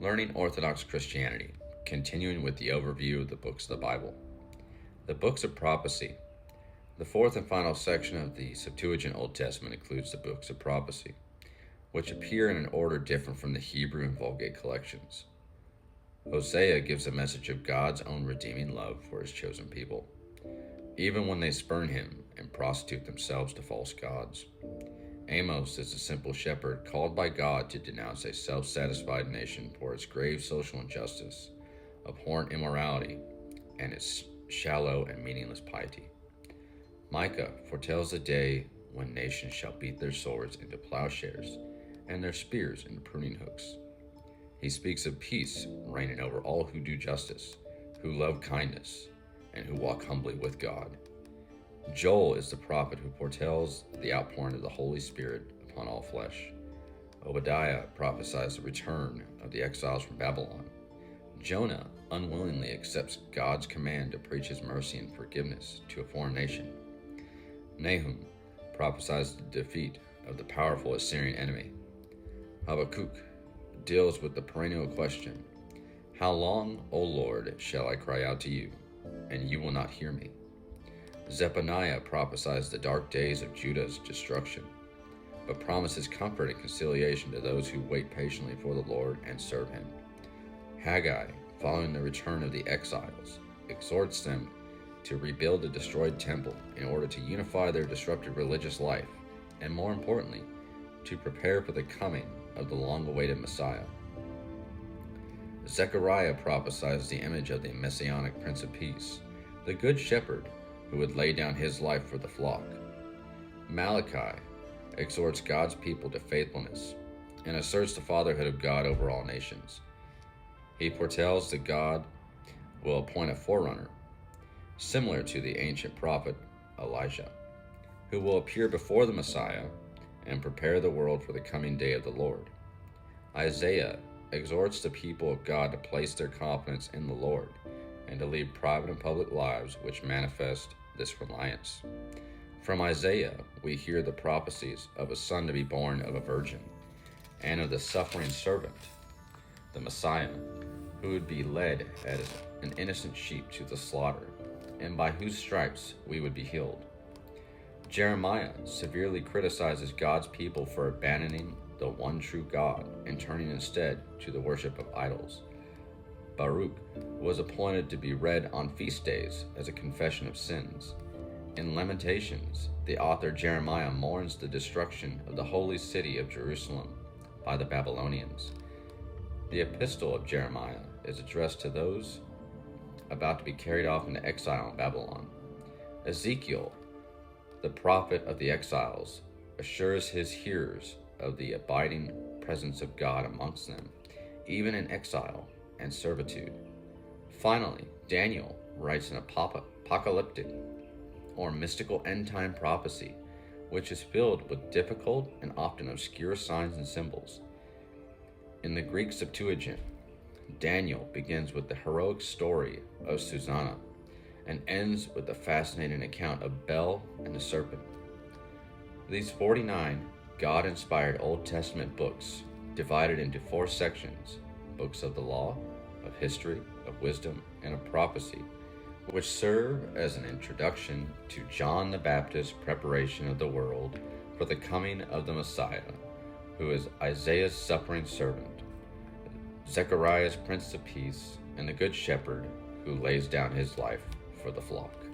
Learning Orthodox Christianity, continuing with the overview of the books of the Bible. The books of prophecy. The fourth and final section of the Septuagint Old Testament includes the books of prophecy, which appear in an order different from the Hebrew and Vulgate collections. Hosea gives a message of God's own redeeming love for his chosen people, even when they spurn him and prostitute themselves to false gods. Amos is a simple shepherd called by God to denounce a self-satisfied nation for its grave social injustice, abhorrent immorality, and its shallow and meaningless piety. Micah foretells the day when nations shall beat their swords into plowshares and their spears into pruning hooks. He speaks of peace reigning over all who do justice, who love kindness, and who walk humbly with God. Joel is the prophet who foretells the outpouring of the Holy Spirit upon all flesh. Obadiah prophesies the return of the exiles from Babylon. Jonah unwillingly accepts God's command to preach his mercy and forgiveness to a foreign nation. Nahum prophesies the defeat of the powerful Assyrian enemy. Habakkuk deals with the perennial question, "How long, O Lord, shall I cry out to you, and you will not hear me?" Zephaniah prophesies the dark days of Judah's destruction, but promises comfort and conciliation to those who wait patiently for the Lord and serve him. Haggai, following the return of the exiles, exhorts them to rebuild the destroyed temple in order to unify their disrupted religious life, and more importantly, to prepare for the coming of the long-awaited Messiah. Zechariah prophesies the image of the Messianic Prince of Peace, the Good Shepherd, who would lay down his life for the flock. Malachi exhorts God's people to faithfulness and asserts the fatherhood of God over all nations. He foretells that God will appoint a forerunner, similar to the ancient prophet Elijah, who will appear before the Messiah and prepare the world for the coming day of the Lord. Isaiah exhorts the people of God to place their confidence in the Lord and to lead private and public lives which manifest this reliance. From Isaiah, we hear the prophecies of a son to be born of a virgin, and of the suffering servant, the Messiah, who would be led as an innocent sheep to the slaughter, and by whose stripes we would be healed. Jeremiah severely criticizes God's people for abandoning the one true God and turning instead to the worship of idols. Baruch was appointed to be read on feast days as a confession of sins. In Lamentations, the author Jeremiah mourns the destruction of the holy city of Jerusalem by the Babylonians. The epistle of Jeremiah is addressed to those about to be carried off into exile in Babylon. Ezekiel, the prophet of the exiles, assures his hearers of the abiding presence of God amongst them, even in exile and servitude. Finally, Daniel writes an apocalyptic or mystical end-time prophecy, which is filled with difficult and often obscure signs and symbols. In the Greek Septuagint, Daniel begins with the heroic story of Susanna and ends with the fascinating account of Bel and the serpent. These 49 God-inspired Old Testament books, divided into 4 sections, books of the law, of history, of wisdom, and of prophecy, which serve as an introduction to John the Baptist's preparation of the world for the coming of the Messiah, who is Isaiah's suffering servant, Zechariah's Prince of Peace, and the Good Shepherd who lays down his life for the flock.